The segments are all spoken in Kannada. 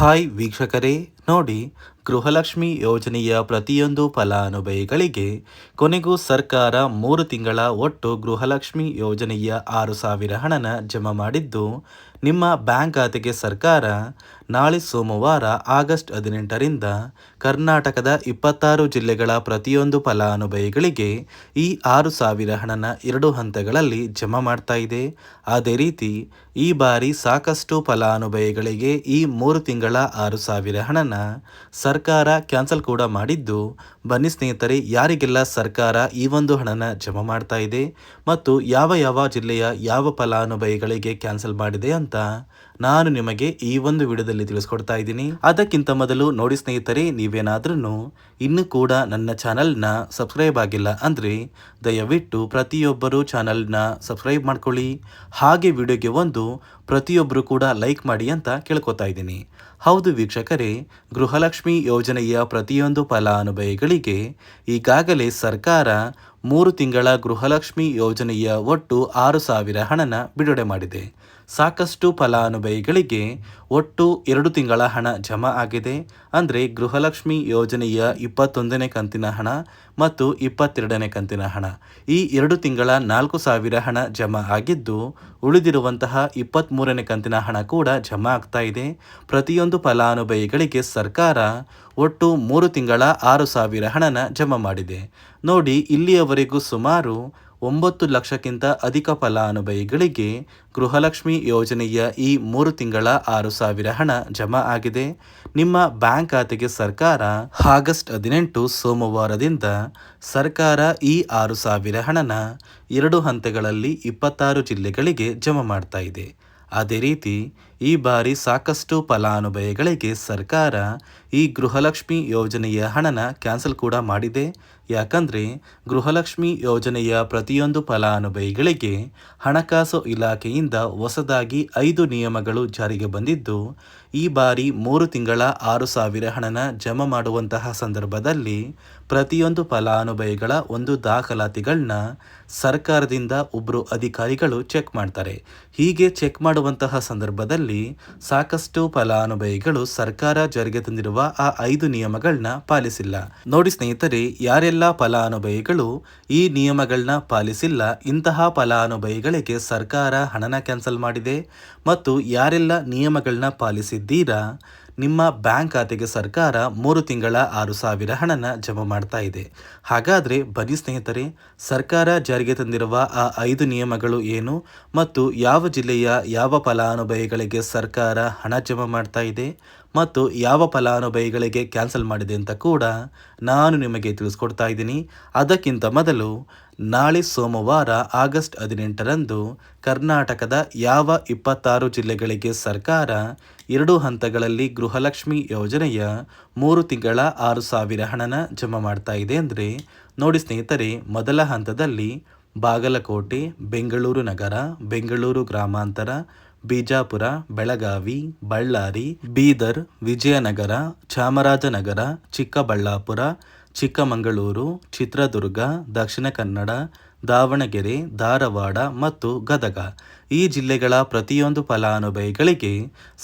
ಹಾಯ್ ವೀಕ್ಷಕರೇ, ನೋಡಿ, ಗೃಹಲಕ್ಷ್ಮಿ ಯೋಜನೆಯ ಪ್ರತಿಯೊಂದು ಫಲಾನುಭವಿಗಳಿಗೆ ಕೊನೆಗೂ ಸರ್ಕಾರ 3 ತಿಂಗಳ ಒಟ್ಟು ಗೃಹಲಕ್ಷ್ಮಿ ಯೋಜನೆಯ 6,000 ಹಣನ ಜಮಾ ಮಾಡಿದ್ದು, ನಿಮ್ಮ ಬ್ಯಾಂಕ್ ಖಾತೆಗೆ ಸರ್ಕಾರ ನಾಳೆ ಸೋಮವಾರ ಆಗಸ್ಟ್ 18ರಿಂದ ಕರ್ನಾಟಕದ 26 ಜಿಲ್ಲೆಗಳ ಪ್ರತಿಯೊಂದು ಫಲಾನುಭವಿಗಳಿಗೆ ಈ 6,000 ಹಣನ 2 ಹಂತಗಳಲ್ಲಿ ಜಮಾ ಮಾಡ್ತಾ ಇದೆ. ಅದೇ ರೀತಿ ಈ ಬಾರಿ ಸಾಕಷ್ಟು ಫಲಾನುಭವಿಗಳಿಗೆ ಈ 3 ತಿಂಗಳ 6,000 ಹಣನ ಸರ್ಕಾರ ಕ್ಯಾನ್ಸಲ್ ಕೂಡ ಮಾಡಿದ್ದು, ಬನ್ನಿ ಸ್ನೇಹಿತರೆ, ಯಾರಿಗೆಲ್ಲ ಸರ್ಕಾರ ಈ ಒಂದು ಹಣನ ಜಮಾ ಮಾಡ್ತಾ ಇದೆ ಮತ್ತು ಯಾವ ಯಾವ ಜಿಲ್ಲೆಯ ಯಾವ ಫಲಾನುಭವಿಗಳಿಗೆ ಕ್ಯಾನ್ಸಲ್ ಮಾಡಿದೆ ಅಂತ ನಾನು ನಿಮಗೆ ಈ ಒಂದು ವಿಡಿಯೋದಲ್ಲಿ ತಿಳಿಸ್ಕೊಡ್ತಾ ಇದ್ದೀನಿ. ಅದಕ್ಕಿಂತ ಮೊದಲು ನೋಡಿ ಸ್ನೇಹಿತರೆ, ನೀವೇನಾದ್ರೂ ಇನ್ನೂ ಕೂಡ ನನ್ನ ಚಾನಲ್ನ ಸಬ್ಸ್ಕ್ರೈಬ್ ಆಗಿಲ್ಲ ಅಂದರೆ ದಯವಿಟ್ಟು ಪ್ರತಿಯೊಬ್ಬರು ಚಾನಲ್ನ ಸಬ್ಸ್ಕ್ರೈಬ್ ಮಾಡ್ಕೊಳ್ಳಿ. ಹಾಗೆ ವಿಡಿಯೋಗೆ ಪ್ರತಿಯೊಬ್ಬರು ಕೂಡ ಲೈಕ್ ಮಾಡಿ ಅಂತ ಕೇಳ್ಕೊತಾ ಇದ್ದೀನಿ. ಹೌದು ವೀಕ್ಷಕರೇ, ಗೃಹಲಕ್ಷ್ಮಿ ಯೋಜನೆಯ ಪ್ರತಿಯೊಂದು ಫಲಾನುಭವಿಗಳಿಗೆ ಈಗಾಗಲೇ ಸರ್ಕಾರ 3 ತಿಂಗಳ ಗೃಹಲಕ್ಷ್ಮಿ ಯೋಜನೆಯ ಒಟ್ಟು 6,000 ಹಣನ ಬಿಡುಗಡೆ ಮಾಡಿದೆ. ಸಾಕಷ್ಟು ಫಲಾನುಭವಿಗಳಿಗೆ ಒಟ್ಟು 2 ತಿಂಗಳ ಹಣ ಜಮಾ ಆಗಿದೆ. ಅಂದರೆ ಗೃಹಲಕ್ಷ್ಮಿ ಯೋಜನೆಯ 21ನೇ ಕಂತಿನ ಹಣ ಮತ್ತು 22ನೇ ಕಂತಿನ ಹಣ, ಈ 2 ತಿಂಗಳ 4,000 ಹಣ ಜಮಾ ಆಗಿದ್ದು, ಉಳಿದಿರುವಂತಹ 23ನೇ ಕಂತಿನ ಹಣ ಕೂಡ ಜಮಾ ಆಗ್ತಾ ಇದೆ. ಪ್ರತಿಯೊಂದು ಫಲಾನುಭವಿಗಳಿಗೆ ಸರ್ಕಾರ ಒಟ್ಟು 3 ತಿಂಗಳ 6,000 ಹಣನ ಜಮಾ ಮಾಡಿದೆ. ನೋಡಿ, ಇಲ್ಲಿಯವರೆಗೂ ಸುಮಾರು 9 ಲಕ್ಷಕ್ಕಿಂತ ಅಧಿಕ ಫಲಾನುಭವಿಗಳಿಗೆ ಗೃಹಲಕ್ಷ್ಮಿ ಯೋಜನೆಯ ಈ 3 ತಿಂಗಳ 6,000 ಹಣ ಜಮಾ ಆಗಿದೆ. ನಿಮ್ಮ ಬ್ಯಾಂಕ್ ಖಾತೆಗೆ ಸರ್ಕಾರ ಆಗಸ್ಟ್ 18 ಸೋಮವಾರದಿಂದ ಸರ್ಕಾರ ಈ 6,000 ಹಣನ 2 ಹಂತಗಳಲ್ಲಿ 26 ಜಿಲ್ಲೆಗಳಿಗೆ ಜಮಾ ಮಾಡ್ತಾ ಇದೆ. ಅದೇ ರೀತಿ ಈ ಬಾರಿ ಸಾಕಷ್ಟು ಫಲಾನುಭವಿಗಳಿಗೆ ಸರ್ಕಾರ ಈ ಗೃಹಲಕ್ಷ್ಮಿ ಯೋಜನೆಯ ಹಣನ ಕ್ಯಾನ್ಸಲ್ ಕೂಡ ಮಾಡಿದೆ. ಯಾಕಂದರೆ ಗೃಹಲಕ್ಷ್ಮಿ ಯೋಜನೆಯ ಪ್ರತಿಯೊಂದು ಫಲಾನುಭವಿಗಳಿಗೆ ಹಣಕಾಸು ಇಲಾಖೆಯಿಂದ ಹೊಸದಾಗಿ 5 ನಿಯಮಗಳು ಜಾರಿಗೆ ಬಂದಿದ್ದು, ಈ ಬಾರಿ 3 ತಿಂಗಳ 6,000 ಹಣನ ಜಮಾ ಮಾಡುವಂತಹ ಸಂದರ್ಭದಲ್ಲಿ ಪ್ರತಿಯೊಂದು ಫಲಾನುಭವಿಗಳ ಒಂದು ದಾಖಲಾತಿಗಳನ್ನ ಸರ್ಕಾರದಿಂದ ಒಬ್ಬರು ಅಧಿಕಾರಿಗಳು ಚೆಕ್ ಮಾಡ್ತಾರೆ. ಹೀಗೆ ಚೆಕ್ ಮಾಡುವಂತಹ ಸಂದರ್ಭದಲ್ಲಿ ಸಾಕಷ್ಟು ಫಲಾನುಭವಿಗಳು ಸರ್ಕಾರ ಜಾರಿಗೆ ತಂದಿರುವ ಆ 5 ನಿಯಮಗಳನ್ನ ಪಾಲಿಸಿಲ್ಲ. ನೋಡಿ ಸ್ನೇಹಿತರೆ, ಯಾರೆಲ್ಲ ಫಲಾನುಭವಿಗಳು ಈ ನಿಯಮಗಳನ್ನ ಪಾಲಿಸಿಲ್ಲ, ಇಂತಹ ಫಲಾನುಭವಿಗಳಿಗೆ ಸರ್ಕಾರ ಹಣನ ಕ್ಯಾನ್ಸಲ್ ಮಾಡಿದೆ. ಮತ್ತು ಯಾರೆಲ್ಲ ನಿಯಮಗಳನ್ನ ಪಾಲಿಸಿದ್ದೀರಾ, ನಿಮ್ಮ ಬ್ಯಾಂಕ್ ಖಾತೆಗೆ ಸರ್ಕಾರ 3 ತಿಂಗಳ 6,000 ಹಣನ ಜಮಾ ಮಾಡ್ತಾ ಇದೆ. ಹಾಗಾದರೆ ಬನ್ನಿ ಸ್ನೇಹಿತರೆ, ಸರ್ಕಾರ ಜಾರಿಗೆ ತಂದಿರುವ ಆ 5 ನಿಯಮಗಳು ಏನು ಮತ್ತು ಯಾವ ಜಿಲ್ಲೆಯ ಯಾವ ಫಲಾನುಭವಿಗಳಿಗೆ ಸರ್ಕಾರ ಹಣ ಜಮಾ ಮಾಡ್ತಾ ಇದೆ ಮತ್ತು ಯಾವ ಫಲಾನುಭವಿಗಳಿಗೆ ಕ್ಯಾನ್ಸಲ್ ಮಾಡಿದೆ ಅಂತ ಕೂಡ ನಾನು ನಿಮಗೆ ತಿಳಿಸ್ಕೊಡ್ತಾ ಇದ್ದೀನಿ. ಅದಕ್ಕಿಂತ ಮೊದಲು ನಾಳೆ ಸೋಮವಾರ ಆಗಸ್ಟ್ 18ರಂದು ಕರ್ನಾಟಕದ ಯಾವ 26 ಜಿಲ್ಲೆಗಳಿಗೆ ಸರ್ಕಾರ 2 ಹಂತಗಳಲ್ಲಿ ಗೃಹಲಕ್ಷ್ಮಿ ಯೋಜನೆಯ 3 ತಿಂಗಳ 6,000 ಹಣನ ಜಮಾ ಮಾಡ್ತಾ ಇದೆ ಅಂದರೆ, ನೋಡಿ ಸ್ನೇಹಿತರೆ, ಮೊದಲ ಹಂತದಲ್ಲಿ ಬಾಗಲಕೋಟೆ, ಬೆಂಗಳೂರು ನಗರ, ಬೆಂಗಳೂರು ಗ್ರಾಮಾಂತರ, ಬಿಜಾಪುರ, ಬೆಳಗಾವಿ, ಬಳ್ಳಾರಿ, ಬೀದರ್, ವಿಜಯನಗರ, ಚಾಮರಾಜನಗರ, ಚಿಕ್ಕಬಳ್ಳಾಪುರ, ಚಿಕ್ಕಮಗಳೂರು, ಚಿತ್ರದುರ್ಗ, ದಕ್ಷಿಣ ಕನ್ನಡ, ದಾವಣಗೆರೆ, ಧಾರವಾಡ ಮತ್ತು ಗದಗ, ಈ ಜಿಲ್ಲೆಗಳ ಪ್ರತಿಯೊಂದು ಫಲಾನುಭವಿಗಳಿಗೆ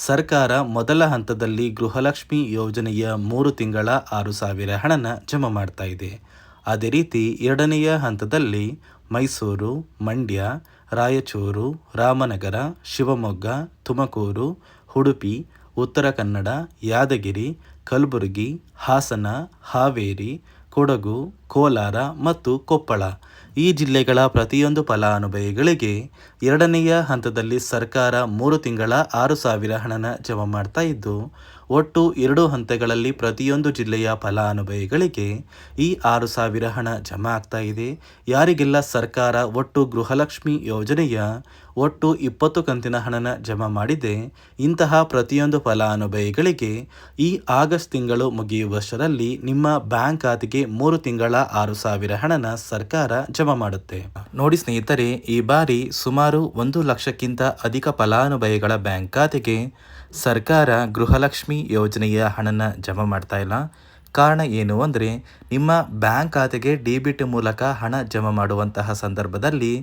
ಸರ್ಕಾರ ಮೊದಲ ಹಂತದಲ್ಲಿ ಗೃಹಲಕ್ಷ್ಮಿ ಯೋಜನೆಯ 3 ತಿಂಗಳ 6,000 ಹಣನ ಜಮಾ ಮಾಡ್ತಾ ಇದೆ. ಅದೇ ರೀತಿ ಎರಡನೆಯ ಹಂತದಲ್ಲಿ ಮೈಸೂರು, ಮಂಡ್ಯ, ರಾಯಚೂರು, ರಾಮನಗರ, ಶಿವಮೊಗ್ಗ, ತುಮಕೂರು, ಉಡುಪಿ, ಉತ್ತರ ಕನ್ನಡ, ಯಾದಗಿರಿ, ಕಲಬುರಗಿ, ಹಾಸನ, ಹಾವೇರಿ, ಕೊಡಗು, ಕೋಲಾರ ಮತ್ತು ಕೊಪ್ಪಳ, ಈ ಜಿಲ್ಲೆಗಳ ಪ್ರತಿಯೊಂದು ಫಲಾನುಭವಿಗಳಿಗೆ ಎರಡನೆಯ ಹಂತದಲ್ಲಿ ಸರ್ಕಾರ 3 ತಿಂಗಳ 6,000 ಹಣನ ಜಮಾ ಮಾಡ್ತಾ ಇದ್ದು, ಒಟ್ಟು 2 ಹಂತಗಳಲ್ಲಿ ಪ್ರತಿಯೊಂದು ಜಿಲ್ಲೆಯ ಫಲಾನುಭವಿಗಳಿಗೆ ಈ 6,000 ಹಣ ಜಮಾ ಆಗ್ತಾ ಇದೆ. ಯಾರಿಗೆಲ್ಲ ಸರ್ಕಾರ ಒಟ್ಟು ಗೃಹಲಕ್ಷ್ಮಿ ಯೋಜನೆಯ ಒಟ್ಟು 20 ಕಂತಿನ ಹಣನ ಜಮಾ ಮಾಡಿದೆ, ಇಂತಹ ಪ್ರತಿಯೊಂದು ಫಲಾನುಭವಿಗಳಿಗೆ ಈ ಆಗಸ್ಟ್ ತಿಂಗಳು ಮುಗಿಯುವಷ್ಟರಲ್ಲಿ ನಿಮ್ಮ ಬ್ಯಾಂಕ್ ಖಾತೆಗೆ 3 ತಿಂಗಳ 6,000 ಹಣನ ಸರ್ಕಾರ ಜಮಾ ಮಾಡುತ್ತೆ. ನೋಡಿ ಸ್ನೇಹಿತರೆ, ಈ ಬಾರಿ ಸುಮಾರು 1 ಲಕ್ಷಕ್ಕಿಂತ ಅಧಿಕ ಫಲಾನುಭವಿಗಳ ಬ್ಯಾಂಕ್ ಖಾತೆಗೆ ಸರ್ಕಾರ ಗೃಹಲಕ್ಷ್ಮಿ ಯೋಜನೆಯ ಹಣನ ಜಮಾ ಮಾಡ್ತಾ ಇಲ್ಲ. ಕಾರಣ ಏನು ಅಂದರೆ, ನಿಮ್ಮ ಬ್ಯಾಂಕ್ ಖಾತೆಗೆ ಡೆಬಿಟ್ ಮೂಲಕ ಹಣ ಜಮಾ ಮಾಡುವಂತಹ ಸಂದರ್ಭದಲ್ಲಿ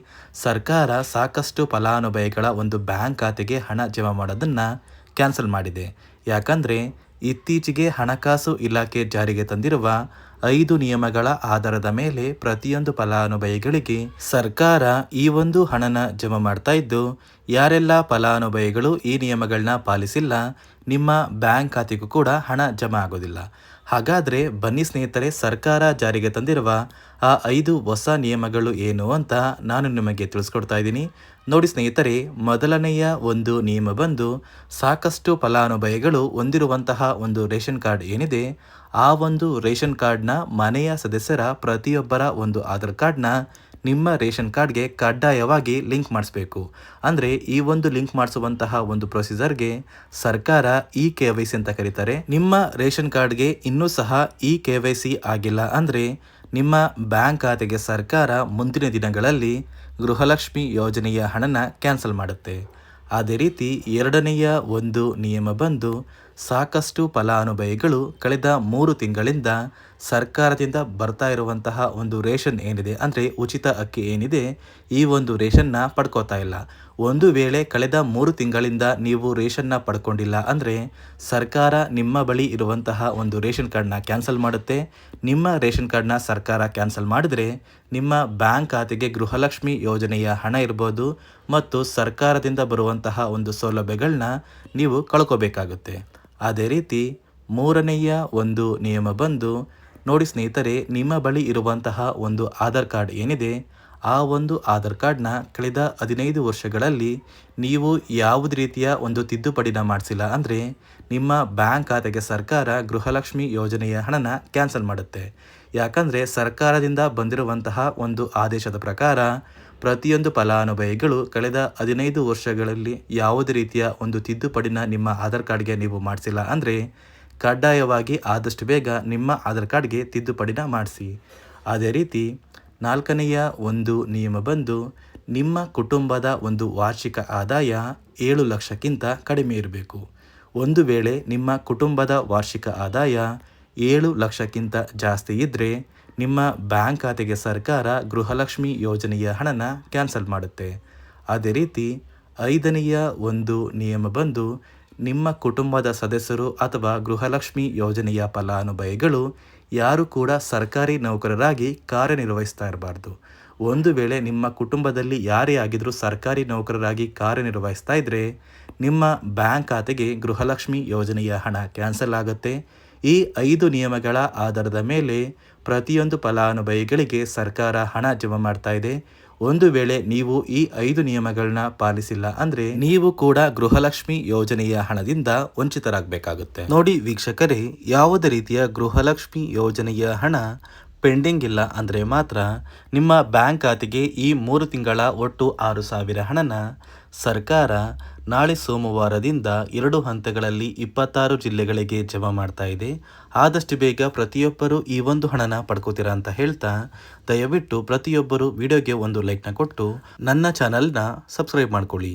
ಸರ್ಕಾರ ಸಾಕಷ್ಟು ಫಲಾನುಭವಿಗಳ ಒಂದು ಬ್ಯಾಂಕ್ ಖಾತೆಗೆ ಹಣ ಜಮಾ ಮಾಡೋದನ್ನು ಕ್ಯಾನ್ಸಲ್ ಮಾಡಿದೆ. ಯಾಕಂದರೆ ಇತ್ತೀಚೆಗೆ ಹಣಕಾಸು ಇಲಾಖೆ ಜಾರಿಗೆ ತಂದಿರುವ 5 ನಿಯಮಗಳ ಆಧಾರದ ಮೇಲೆ ಪ್ರತಿಯೊಂದು ಫಲಾನುಭವಿಗಳಿಗೆ ಸರ್ಕಾರ ಈ ಒಂದು ಹಣನ ಜಮಾ ಮಾಡ್ತಾ ಇದ್ದು, ಯಾರೆಲ್ಲ ಫಲಾನುಭವಿಗಳು ಈ ನಿಯಮಗಳನ್ನ ಪಾಲಿಸಿಲ್ಲ ನಿಮ್ಮ ಬ್ಯಾಂಕ್ ಖಾತೆಗೂ ಕೂಡ ಹಣ ಜಮಾ ಆಗೋದಿಲ್ಲ. ಹಾಗಾದರೆ ಬನ್ನಿ ಸ್ನೇಹಿತರೆ, ಸರ್ಕಾರ ಜಾರಿಗೆ ತಂದಿರುವ ಆ 5 ಹೊಸ ನಿಯಮಗಳು ಏನು ಅಂತ ನಾನು ನಿಮಗೆ ತಿಳಿಸ್ಕೊಡ್ತಾ ಇದ್ದೀನಿ. ನೋಡಿ ಸ್ನೇಹಿತರೆ, ಮೊದಲನೆಯ ಒಂದು ನಿಯಮ ಬಂದು ಸಾಕಷ್ಟು ಫಲಾನುಭವಿಗಳು ಹೊಂದಿರುವಂತಹ ಒಂದು ರೇಷನ್ ಕಾರ್ಡ್ ಏನಿದೆ, ಆ ಒಂದು ರೇಷನ್ ಕಾರ್ಡ್ನ ಮನೆಯ ಸದಸ್ಯರ ಪ್ರತಿಯೊಬ್ಬರ ಒಂದು ಆಧಾರ್ ಕಾರ್ಡ್ನ ನಿಮ್ಮ ರೇಷನ್ ಕಾರ್ಡ್ಗೆ ಕಡ್ಡಾಯವಾಗಿ ಲಿಂಕ್ ಮಾಡಿಸ್ಬೇಕು. ಅಂದರೆ ಈ ಒಂದು ಲಿಂಕ್ ಮಾಡಿಸುವಂತಹ ಒಂದು ಪ್ರೊಸೀಜರ್ಗೆ ಸರ್ಕಾರ KYC ಅಂತ ಕರೀತಾರೆ. ನಿಮ್ಮ ರೇಷನ್ ಕಾರ್ಡ್ಗೆ ಇನ್ನೂ ಸಹ KYC ಆಗಿಲ್ಲ ಅಂದರೆ ನಿಮ್ಮ ಬ್ಯಾಂಕ್ ಖಾತೆಗೆ ಸರ್ಕಾರ ಮುಂದಿನ ದಿನಗಳಲ್ಲಿ ಗೃಹಲಕ್ಷ್ಮಿ ಯೋಜನೆಯ ಹಣನ ಕ್ಯಾನ್ಸಲ್ ಮಾಡುತ್ತೆ. ಅದೇ ರೀತಿ ಎರಡನೆಯ ಒಂದು ನಿಯಮ ಬಂದು ಸಾಕಷ್ಟು ಫಲಾನುಭವಿಗಳು ಕಳೆದ 3 ತಿಂಗಳಿಂದ ಸರ್ಕಾರದಿಂದ ಬರ್ತಾ ಇರುವಂತಹ ಒಂದು ರೇಷನ್ ಏನಿದೆ, ಅಂದರೆ ಉಚಿತ ಅಕ್ಕಿ ಏನಿದೆ, ಈ ಒಂದು ರೇಷನ್ನ ಪಡ್ಕೋತಾ ಇಲ್ಲ. ಒಂದು ವೇಳೆ ಕಳೆದ 3 ತಿಂಗಳಿಂದ ನೀವು ರೇಷನ್ನ ಪಡ್ಕೊಂಡಿಲ್ಲ ಅಂದರೆ ಸರ್ಕಾರ ನಿಮ್ಮ ಬಳಿ ಇರುವಂತಹ ಒಂದು ರೇಷನ್ ಕಾರ್ಡ್ನ ಕ್ಯಾನ್ಸಲ್ ಮಾಡುತ್ತೆ. ನಿಮ್ಮ ರೇಷನ್ ಕಾರ್ಡ್ನ ಸರ್ಕಾರ ಕ್ಯಾನ್ಸಲ್ ಮಾಡಿದರೆ ನಿಮ್ಮ ಬ್ಯಾಂಕ್ ಖಾತೆಗೆ ಗೃಹಲಕ್ಷ್ಮಿ ಯೋಜನೆಯ ಹಣ ಇರ್ಬೋದು ಮತ್ತು ಸರ್ಕಾರದಿಂದ ಬರುವಂತಹ ಒಂದು ಸೌಲಭ್ಯಗಳನ್ನ ನೀವು ಕಳ್ಕೋಬೇಕಾಗುತ್ತೆ. ಅದೇ ರೀತಿ ಮೂರನೆಯ ಒಂದು ನಿಯಮ ಬಂದು ನೋಡಿ ಸ್ನೇಹಿತರೆ, ನಿಮ್ಮ ಬಳಿ ಇರುವಂತಹ ಒಂದು ಆಧಾರ್ ಕಾರ್ಡ್ ಏನಿದೆ, ಆ ಒಂದು ಆಧಾರ್ ಕಾರ್ಡ್ನ ಕಳೆದ 15 ವರ್ಷಗಳಲ್ಲಿ ನೀವು ಯಾವುದೇ ರೀತಿಯ ಒಂದು ತಿದ್ದುಪಡಿನ ಮಾಡಿಸಿಲ್ಲ ಅಂದರೆ ನಿಮ್ಮ ಬ್ಯಾಂಕ್ ಖಾತೆಗೆ ಸರ್ಕಾರ ಗೃಹಲಕ್ಷ್ಮಿ ಯೋಜನೆಯ ಹಣನ ಕ್ಯಾನ್ಸಲ್ ಮಾಡುತ್ತೆ. ಯಾಕಂದರೆ ಸರ್ಕಾರದಿಂದ ಬಂದಿರುವಂತಹ ಒಂದು ಆದೇಶದ ಪ್ರಕಾರ ಪ್ರತಿಯೊಂದು ಫಲಾನುಭವಿಗಳು ಕಳೆದ 15 ವರ್ಷಗಳಲ್ಲಿ ಯಾವುದೇ ರೀತಿಯ ಒಂದು ತಿದ್ದುಪಡಿನ ನಿಮ್ಮ ಆಧಾರ್ ಕಾರ್ಡ್ಗೆ ನೀವು ಮಾಡಿಸಿಲ್ಲ ಅಂದರೆ ಕಡ್ಡಾಯವಾಗಿ ಆದಷ್ಟು ಬೇಗ ನಿಮ್ಮ ಆಧಾರ್ ಕಾರ್ಡ್ಗೆ ತಿದ್ದುಪಡಿನ ಮಾಡಿಸಿ. ಅದೇ ರೀತಿ ನಾಲ್ಕನೆಯ ಒಂದು ನಿಯಮ ಬಂದು ನಿಮ್ಮ ಕುಟುಂಬದ ಒಂದು ವಾರ್ಷಿಕ ಆದಾಯ 7 ಲಕ್ಷಕ್ಕಿಂತ ಕಡಿಮೆ ಇರಬೇಕು. ಒಂದು ವೇಳೆ ನಿಮ್ಮ ಕುಟುಂಬದ ವಾರ್ಷಿಕ ಆದಾಯ 7 ಲಕ್ಷಕ್ಕಿಂತ ಜಾಸ್ತಿ ಇದ್ದರೆ ನಿಮ್ಮ ಬ್ಯಾಂಕ್ ಖಾತೆಗೆ ಸರ್ಕಾರ ಗೃಹಲಕ್ಷ್ಮಿ ಯೋಜನೆಯ ಹಣನ ಕ್ಯಾನ್ಸಲ್ ಮಾಡುತ್ತೆ. ಅದೇ ರೀತಿ ಐದನೆಯ ಒಂದು ನಿಯಮ ಬಂದು ನಿಮ್ಮ ಕುಟುಂಬದ ಸದಸ್ಯರು ಅಥವಾ ಗೃಹಲಕ್ಷ್ಮಿ ಯೋಜನೆಯ ಫಲಾನುಭವಿಗಳು ಯಾರು ಕೂಡ ಸರ್ಕಾರಿ ನೌಕರರಾಗಿ ಕಾರ್ಯನಿರ್ವಹಿಸ್ತಾ ಇರಬಾರ್ದು. ಒಂದು ವೇಳೆ ನಿಮ್ಮ ಕುಟುಂಬದಲ್ಲಿ ಯಾರೇ ಆಗಿದ್ರೂ ಸರ್ಕಾರಿ ನೌಕರರಾಗಿ ಕಾರ್ಯನಿರ್ವಹಿಸ್ತಾ ಇದ್ದರೆ ನಿಮ್ಮ ಬ್ಯಾಂಕ್ ಖಾತೆಗೆ ಗೃಹಲಕ್ಷ್ಮಿ ಯೋಜನೆಯ ಹಣ ಕ್ಯಾನ್ಸಲ್ ಆಗುತ್ತೆ. ಈ 5 ನಿಯಮಗಳ ಆಧಾರದ ಮೇಲೆ ಪ್ರತಿಯೊಂದು ಫಲಾನುಭವಿಗಳಿಗೆ ಸರ್ಕಾರ ಹಣ ಜಮಾ ಮಾಡ್ತಾ ಇದೆ. ಒಂದು ವೇಳೆ ನೀವು ಈ 5 ನಿಯಮಗಳನ್ನ ಪಾಲಿಸಿಲ್ಲ ಅಂದರೆ ನೀವು ಕೂಡ ಗೃಹಲಕ್ಷ್ಮಿ ಯೋಜನೆಯ ಹಣದಿಂದ ವಂಚಿತರಾಗಬೇಕಾಗುತ್ತೆ. ನೋಡಿ ವೀಕ್ಷಕರೇ, ಯಾವುದೇ ರೀತಿಯ ಗೃಹಲಕ್ಷ್ಮಿ ಯೋಜನೆಯ ಹಣ ಪೆಂಡಿಂಗ್ ಇಲ್ಲ ಅಂದರೆ ಮಾತ್ರ ನಿಮ್ಮ ಬ್ಯಾಂಕ್ ಖಾತೆಗೆ ಈ 3 ತಿಂಗಳ ಒಟ್ಟು 6,000 ಹಣನ ಸರ್ಕಾರ ನಾಳೆ ಸೋಮವಾರದಿಂದ 2 ಹಂತಗಳಲ್ಲಿ 26 ಜಿಲ್ಲೆಗಳಿಗೆ ಜಮಾ ಮಾಡ್ತಾ ಇದೆ. ಆದಷ್ಟು ಬೇಗ ಪ್ರತಿಯೊಬ್ಬರು ಈ ಒಂದು ಹಣನ ಪಡ್ಕೋತೀರಾ ಅಂತ ಹೇಳ್ತಾ, ದಯವಿಟ್ಟು ಪ್ರತಿಯೊಬ್ಬರು ವಿಡಿಯೋಗೆ ಒಂದು ಲೈಕ್ನ ಕೊಟ್ಟು ನನ್ನ ಚಾನಲ್ನ ಸಬ್ಸ್ಕ್ರೈಬ್ ಮಾಡ್ಕೊಳ್ಳಿ.